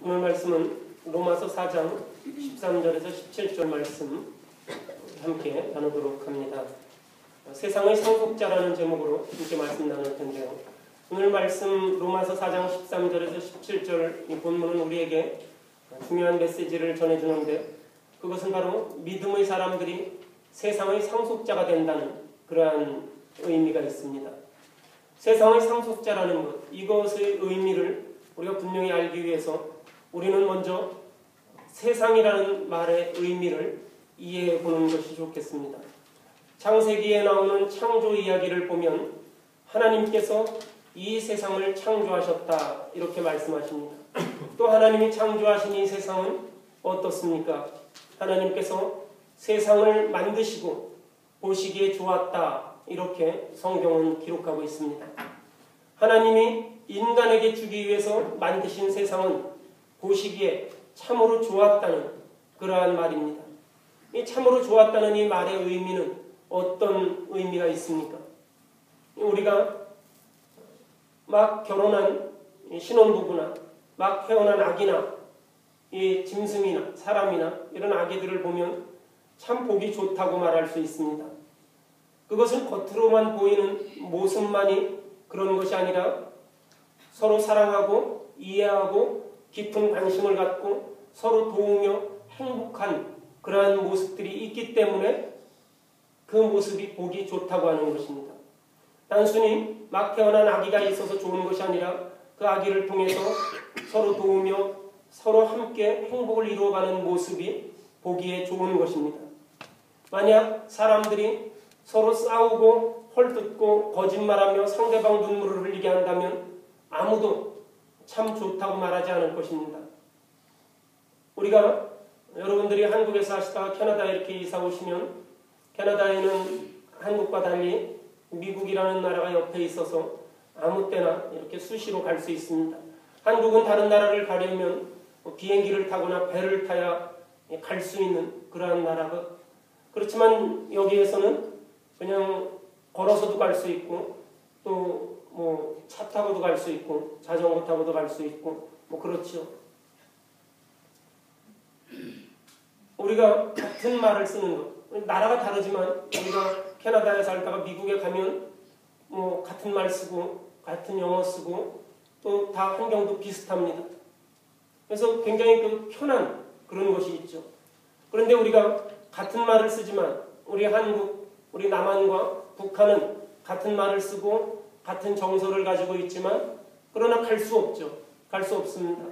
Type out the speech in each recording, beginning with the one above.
오늘 말씀은 로마서 4장 13절에서 17절 말씀 함께 나누도록 합니다. 세상의 상속자라는 제목으로 함께 말씀 나눌 텐데요. 오늘 말씀 로마서 4장 13절에서 17절 이 본문은 우리에게 중요한 메시지를 전해주는데, 그것은 바로 믿음의 사람들이 세상의 상속자가 된다는 그러한 의미가 있습니다. 세상의 상속자라는 것, 이것의 의미를 우리가 분명히 알기 위해서 우리는 먼저 세상이라는 말의 의미를 이해해 보는 것이 좋겠습니다. 창세기에 나오는 창조 이야기를 보면 하나님께서 이 세상을 창조하셨다 이렇게 말씀하십니다. 또 하나님이 창조하신 이 세상은 어떻습니까? 하나님께서 세상을 만드시고 보시기에 좋았다 이렇게 성경은 기록하고 있습니다. 하나님이 인간에게 주기 위해서 만드신 세상은 보시기에 참으로 좋았다는 그러한 말입니다. 이 참으로 좋았다는 이 말의 의미는 어떤 의미가 있습니까? 우리가 막 결혼한 신혼부부나 막 태어난 아기나 이 짐승이나 사람이나 이런 아기들을 보면 참 보기 좋다고 말할 수 있습니다. 그것은 겉으로만 보이는 모습만이 그런 것이 아니라 서로 사랑하고 이해하고 깊은 관심을 갖고 서로 도우며 행복한 그러한 모습들이 있기 때문에 그 모습이 보기 좋다고 하는 것입니다. 단순히 막 태어난 아기가 있어서 좋은 것이 아니라 그 아기를 통해서 서로 도우며 서로 함께 행복을 이루어가는 모습이 보기에 좋은 것입니다. 만약 사람들이 서로 싸우고 헐뜯고 거짓말하며 상대방 눈물을 흘리게 한다면 아무도 참 좋다고 말하지 않을 것입니다. 우리가 여러분들이 한국에서 하시다가 캐나다에 이렇게 이사 오시면 캐나다에는 한국과 달리 미국이라는 나라가 옆에 있어서 아무 때나 이렇게 수시로 갈 수 있습니다. 한국은 다른 나라를 가려면 비행기를 타거나 배를 타야 갈 수 있는 그러한 나라가, 그렇지만 여기에서는 그냥 걸어서도 갈 수 있고 또 차 타고도 갈 수 있고 자전거 타고도 갈 수 있고 그렇죠. 우리가 같은 말을 쓰는 것, 나라가 다르지만 우리가 캐나다에 살다가 미국에 가면 같은 말 쓰고 같은 영어 쓰고 또 다 환경도 비슷합니다. 그래서 굉장히 편한 그런 것이 있죠. 그런데 우리가 같은 말을 쓰지만 우리 한국, 우리 남한과 북한은 같은 말을 쓰고 같은 정서를 가지고 있지만 그러나 갈 수 없죠. 갈 수 없습니다.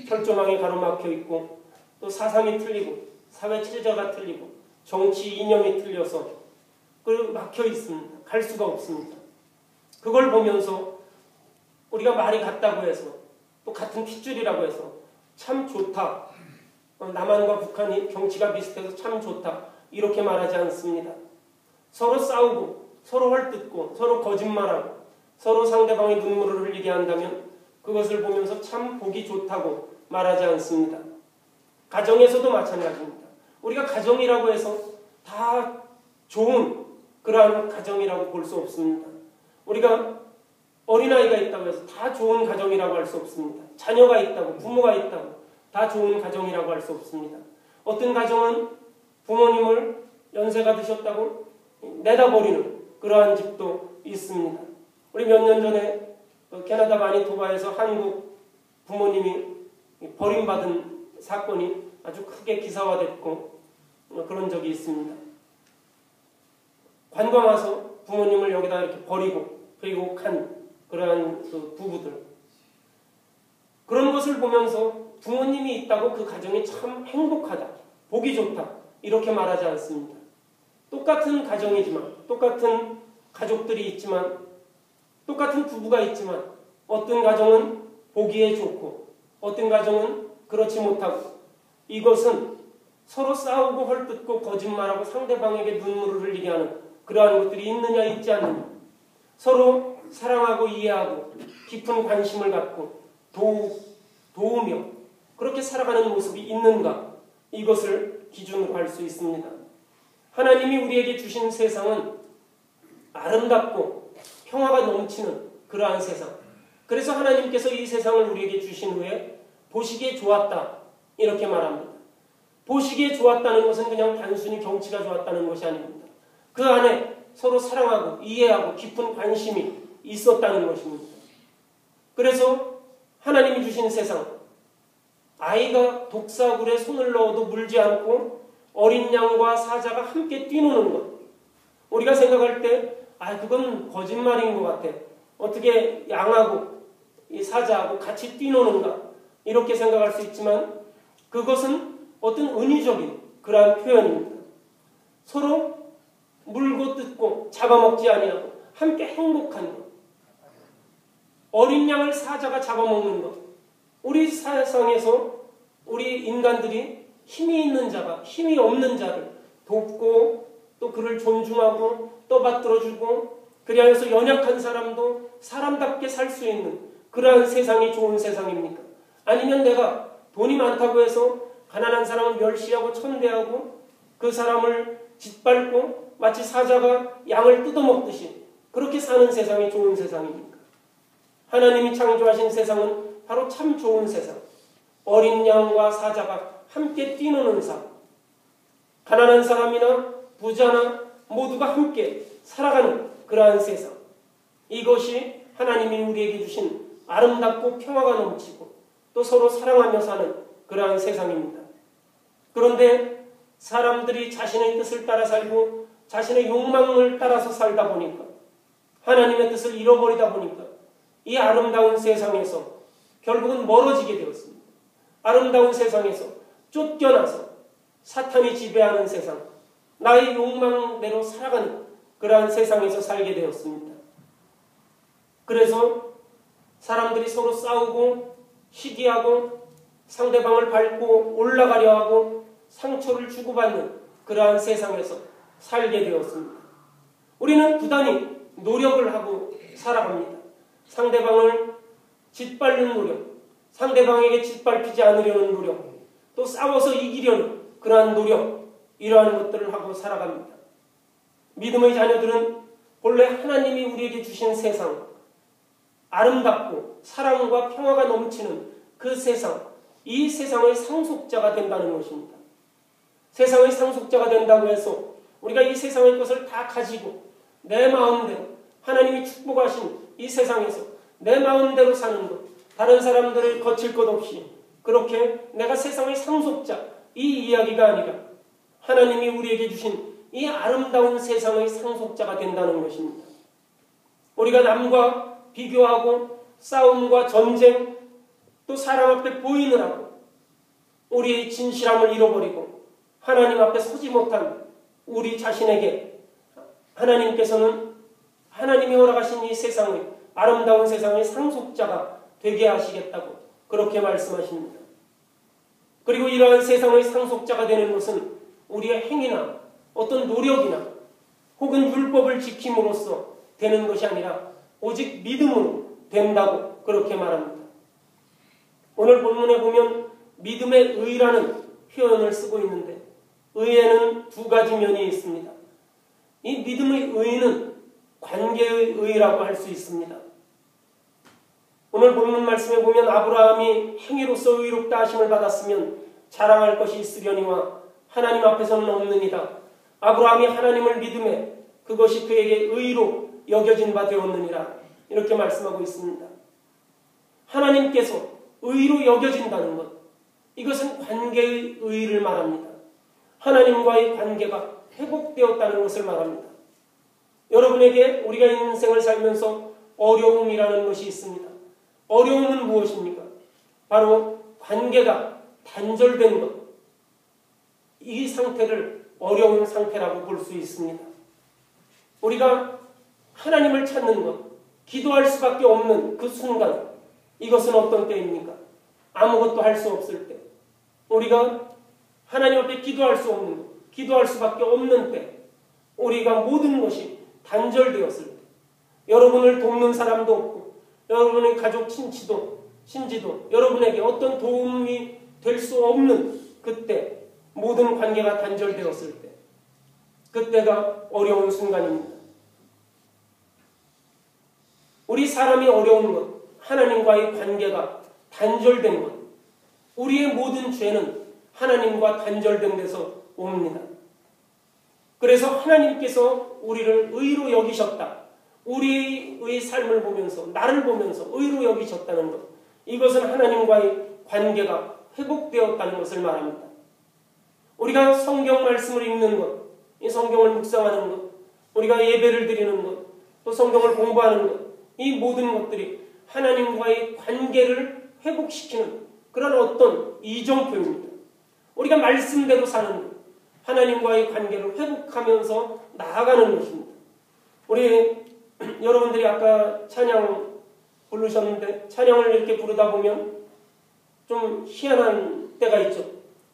철조망이 가로막혀 있고 또 사상이 틀리고 사회 체제가 틀리고 정치 이념이 틀려서 막혀 있습니다. 갈 수가 없습니다. 그걸 보면서 우리가 말이 같다고 해서 또 같은 핏줄이라고 해서 참 좋다, 남한과 북한이 정치가 비슷해서 참 좋다 이렇게 말하지 않습니다. 서로 싸우고 서로 헐뜯고 서로 거짓말하고 서로 상대방의 눈물을 흘리게 한다면 그것을 보면서 참 보기 좋다고 말하지 않습니다. 가정에서도 마찬가지입니다. 우리가 가정이라고 해서 다 좋은 그러한 가정이라고 볼 수 없습니다. 우리가 어린아이가 있다고 해서 다 좋은 가정이라고 할 수 없습니다. 자녀가 있다고, 부모가 있다고 다 좋은 가정이라고 할 수 없습니다. 어떤 가정은 부모님을 연세가 드셨다고 내다버리는 그러한 집도 있습니다. 우리 몇 년 전에 캐나다 마니토바에서 한국 부모님이 버림받은 사건이 아주 크게 기사화됐고 그런 적이 있습니다. 관광 와서 부모님을 여기다 이렇게 버리고 그리고 간 그러한 부부들, 그런 것을 보면서 부모님이 있다고 그 가정이 참 행복하다, 보기 좋다 이렇게 말하지 않습니다. 똑같은 가정이지만 똑같은 가족들이 있지만 똑같은 부부가 있지만 어떤 가정은 보기에 좋고 어떤 가정은 그렇지 못하고, 이것은 서로 싸우고 헐뜯고 거짓말하고 상대방에게 눈물을 흘리게 하는 그러한 것들이 있느냐 있지 않느냐, 서로 사랑하고 이해하고 깊은 관심을 갖고 도우며 그렇게 살아가는 모습이 있는가, 이것을 기준으로 할 수 있습니다. 하나님이 우리에게 주신 세상은 아름답고 평화가 넘치는 그러한 세상, 그래서 하나님께서 이 세상을 우리에게 주신 후에 보시기에 좋았다 이렇게 말합니다. 보시기에 좋았다는 것은 그냥 단순히 경치가 좋았다는 것이 아닙니다. 그 안에 서로 사랑하고 이해하고 깊은 관심이 있었다는 것입니다. 그래서 하나님이 주신 세상, 아이가 독사굴에 손을 넣어도 물지 않고 어린 양과 사자가 함께 뛰노는 것, 우리가 생각할 때 그건 거짓말인 것 같아. 어떻게 양하고 이 사자하고 같이 뛰노는가 이렇게 생각할 수 있지만 그것은 어떤 은유적인 그러한 표현입니다. 서로 물고 뜯고 잡아먹지 아니하고 함께 행복한 것. 어린 양을 사자가 잡아먹는 것. 우리 세상에서 우리 인간들이 힘이 있는 자가 힘이 없는 자를 돕고 또 그를 존중하고 떠받들어주고 그리하여서 연약한 사람도 사람답게 살 수 있는 그러한 세상이 좋은 세상입니까? 아니면 내가 돈이 많다고 해서 가난한 사람을 멸시하고 천대하고 그 사람을 짓밟고 마치 사자가 양을 뜯어먹듯이 그렇게 사는 세상이 좋은 세상입니까? 하나님이 창조하신 세상은 바로 참 좋은 세상. 어린 양과 사자가 함께 뛰노는 삶. 가난한 사람이나 부자나 모두가 함께 살아가는 그러한 세상. 이것이 하나님이 우리에게 주신 아름답고 평화가 넘치고 또 서로 사랑하며 사는 그러한 세상입니다. 그런데 사람들이 자신의 뜻을 따라 살고 자신의 욕망을 따라서 살다 보니까 하나님의 뜻을 잃어버리다 보니까 이 아름다운 세상에서 결국은 멀어지게 되었습니다. 아름다운 세상에서 쫓겨나서 사탄이 지배하는 세상, 나의 욕망대로 살아가는 그러한 세상에서 살게 되었습니다. 그래서 사람들이 서로 싸우고 시기하고 상대방을 밟고 올라가려 하고 상처를 주고받는 그러한 세상에서 살게 되었습니다. 우리는 부단히 노력을 하고 살아갑니다. 상대방을 짓밟는 노력, 상대방에게 짓밟히지 않으려는 노력, 또 싸워서 이기려는 그러한 노력, 이러한 것들을 하고 살아갑니다. 믿음의 자녀들은 본래 하나님이 우리에게 주신 세상, 아름답고 사랑과 평화가 넘치는 그 세상, 이 세상의 상속자가 된다는 것입니다. 세상의 상속자가 된다고 해서 우리가 이 세상의 것을 다 가지고 내 마음대로 하나님이 축복하신 이 세상에서 내 마음대로 사는 것, 다른 사람들을 거칠 것 없이 그렇게 내가 세상의 상속자, 이 이야기가 아니라 하나님이 우리에게 주신 이 아름다운 세상의 상속자가 된다는 것입니다. 우리가 남과 비교하고 싸움과 전쟁 또 사람 앞에 보이느라고 우리의 진실함을 잃어버리고 하나님 앞에 서지 못한 우리 자신에게 하나님께서는 하나님이 허락하신 이 세상의 아름다운 세상의 상속자가 되게 하시겠다고 그렇게 말씀하십니다. 그리고 이러한 세상의 상속자가 되는 것은 우리의 행위나 어떤 노력이나 혹은 율법을 지킴으로써 되는 것이 아니라 오직 믿음으로 된다고 그렇게 말합니다. 오늘 본문에 보면 믿음의 의라는 표현을 쓰고 있는데 의에는 두 가지 면이 있습니다. 이 믿음의 의는 관계의 의라고 할 수 있습니다. 오늘 본문 말씀에 보면 아브라함이 행위로서 의롭다 하심을 받았으면 자랑할 것이 있으려니와 하나님 앞에서는 없느니라. 아브라함이 하나님을 믿음에 그것이 그에게 의로 여겨진 바 되었느니라. 이렇게 말씀하고 있습니다. 하나님께서 의로 여겨진다는 것, 이것은 관계의 의를 말합니다. 하나님과의 관계가 회복되었다는 것을 말합니다. 여러분에게 우리가 인생을 살면서 어려움이라는 것이 있습니다. 어려움은 무엇입니까? 바로 관계가 단절된 것. 이 상태를 어려운 상태라고 볼 수 있습니다. 우리가 하나님을 찾는 것, 기도할 수밖에 없는 그 순간, 이것은 어떤 때입니까? 아무것도 할 수 없을 때. 우리가 하나님 앞에 기도할 수 없는 것, 기도할 수밖에 없는 때, 우리가 모든 것이 단절되었을 때, 여러분을 돕는 사람도 없고 여러분의 가족 친지도 여러분에게 어떤 도움이 될 수 없는 그때, 모든 관계가 단절되었을 때, 그때가 어려운 순간입니다. 우리 사람이 어려운 것, 하나님과의 관계가 단절된 것, 우리의 모든 죄는 하나님과 단절된 데서 옵니다. 그래서 하나님께서 우리를 의로 여기셨다. 우리의 삶을 보면서, 나를 보면서 의로 여기셨다는 것. 이것은 하나님과의 관계가 회복되었다는 것을 말합니다. 우리가 성경 말씀을 읽는 것, 이 성경을 묵상하는 것, 우리가 예배를 드리는 것, 또 성경을 공부하는 것, 이 모든 것들이 하나님과의 관계를 회복시키는 그런 어떤 이정표입니다. 우리가 말씀대로 사는 것, 하나님과의 관계를 회복하면서 나아가는 것입니다. 우리 여러분들이 아까 찬양 부르셨는데 찬양을 이렇게 부르다 보면 좀 희한한 때가 있죠.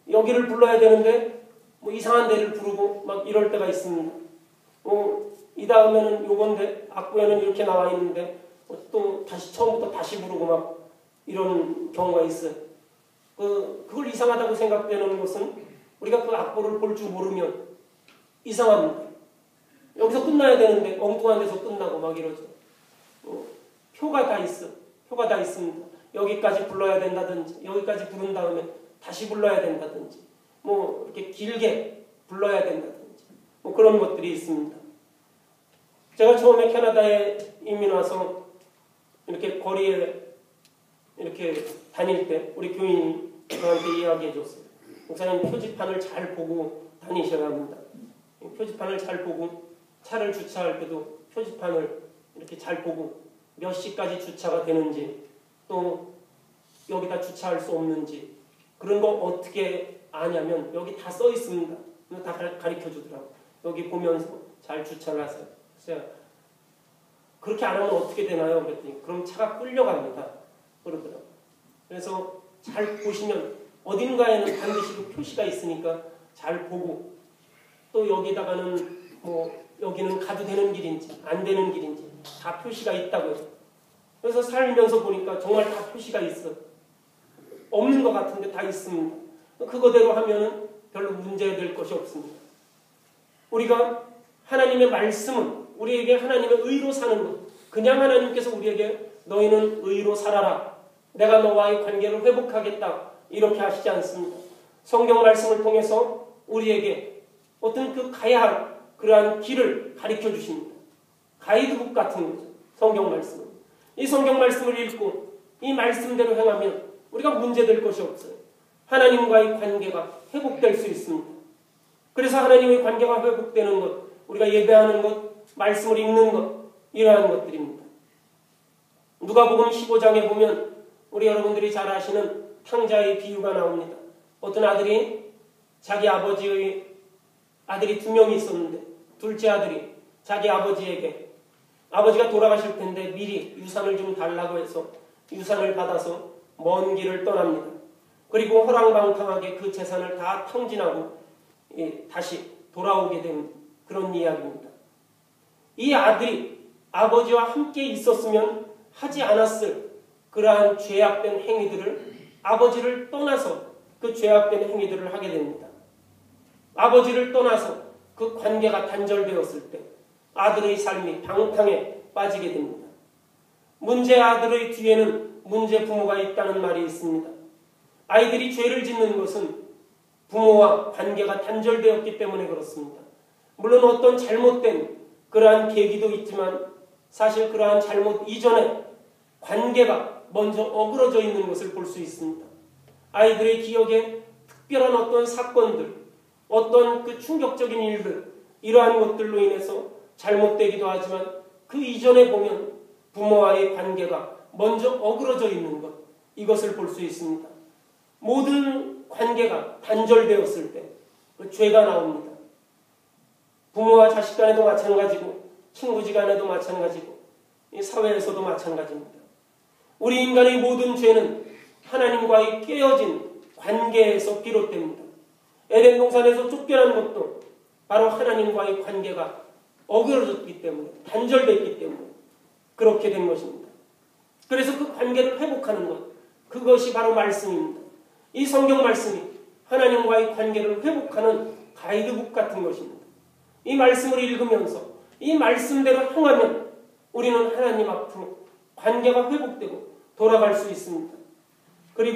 여기를 불러야 되는데 뭐 이상한 데를 부르고 막 이럴 때가 있습니다. 이 다음에는 요건데 악보에는 이렇게 나와 있는데 또 다시 처음부터 다시 부르고 막 이런 경우가 있어요. 그걸 이상하다고 생각되는 것은 우리가 그 악보를 볼 줄 모르면 이상합니다. 여기서 끝나야 되는데 엉뚱한 데서 끝나고 막 이러죠. 표가 다 있어. 표가 다 있습니다. 여기까지 불러야 된다든지 여기까지 부른 다음에 다시 불러야 된다든지 뭐 이렇게 길게 불러야 된다든지 뭐 그런 것들이 있습니다. 제가 처음에 캐나다에 이민 와서 이렇게 거리에 이렇게 다닐 때 우리 교인이 저한테 이야기해 줬어요. 목사님 표지판을 잘 보고 다니셔야 합니다. 표지판을 잘 보고 차를 주차할 때도 표지판을 이렇게 잘 보고 몇 시까지 주차가 되는지 또 여기다 주차할 수 없는지 그런 거 어떻게 아냐면 여기 다 써 있습니다. 다 가르쳐 주더라고요. 여기 보면서 잘 주차를 하세요. 그래서 그렇게 안 하면 어떻게 되나요? 그랬더니 그럼 차가 끌려갑니다. 그러더라고요. 그래서 잘 보시면 어딘가에는 반드시 그 표시가 있으니까 잘 보고 또 여기다가는 뭐 여기는 가도 되는 길인지 안 되는 길인지 다 표시가 있다고요. 그래서 살면서 보니까 정말 다 표시가 있어. 없는 것 같은데 다 있습니다. 그거대로 하면은 별로 문제될 것이 없습니다. 우리가 하나님의 말씀은 우리에게 하나님의 의로 사는 것. 그냥 하나님께서 우리에게 너희는 의로 살아라. 내가 너와의 관계를 회복하겠다. 이렇게 하시지 않습니다. 성경 말씀을 통해서 우리에게 어떤 그 가야 할 그러한 길을 가르쳐 주십니다. 가이드북 같은 거죠. 성경 말씀은. 이 성경 말씀을 읽고 이 말씀대로 행하면 우리가 문제될 것이 없어요. 하나님과의 관계가 회복될 수 있습니다. 그래서 하나님의 관계가 회복되는 것, 우리가 예배하는 것, 말씀을 읽는 것, 이러한 것들입니다. 누가복음 15장에 보면 우리 여러분들이 잘 아시는 탕자의 비유가 나옵니다. 어떤 아들이 자기 아버지의 아들이 2명이 있었는데 둘째 아들이 자기 아버지에게 아버지가 돌아가실 텐데 미리 유산을 좀 달라고 해서 유산을 받아서 먼 길을 떠납니다. 그리고 허랑방탕하게 그 재산을 다 탕진하고 다시 돌아오게 된 그런 이야기입니다. 이 아들이 아버지와 함께 있었으면 하지 않았을 그러한 죄악된 행위들을 아버지를 떠나서 그 죄악된 행위들을 하게 됩니다. 아버지를 떠나서 그 관계가 단절되었을 때 아들의 삶이 방탕에 빠지게 됩니다. 문제 아들의 뒤에는 문제 부모가 있다는 말이 있습니다. 아이들이 죄를 짓는 것은 부모와 관계가 단절되었기 때문에 그렇습니다. 물론 어떤 잘못된 그러한 계기도 있지만 사실 그러한 잘못 이전에 관계가 먼저 어그러져 있는 것을 볼 수 있습니다. 아이들의 기억에 특별한 어떤 사건들, 어떤 그 충격적인 일들, 이러한 것들로 인해서 잘못되기도 하지만 그 이전에 보면 부모와의 관계가 먼저 어그러져 있는 것, 이것을 볼 수 있습니다. 모든 관계가 단절되었을 때 그 죄가 나옵니다. 부모와 자식 간에도 마찬가지고 친구지간에도 마찬가지고 이 사회에서도 마찬가지입니다. 우리 인간의 모든 죄는 하나님과의 깨어진 관계에서 비롯됩니다. 에덴 동산에서 쫓겨난 것도 바로 하나님과의 관계가 어그러졌기 때문에 단절됐기 때문에 그렇게 된 것입니다. 그래서 그 관계를 회복하는 것, 그것이 바로 말씀입니다. 이 성경 말씀이 하나님과의 관계를 회복하는 가이드북 같은 것입니다. 이 말씀을 읽으면서 이 말씀대로 행하면 우리는 하나님 앞으로 관계가 회복되고 돌아갈 수 있습니다. 그리고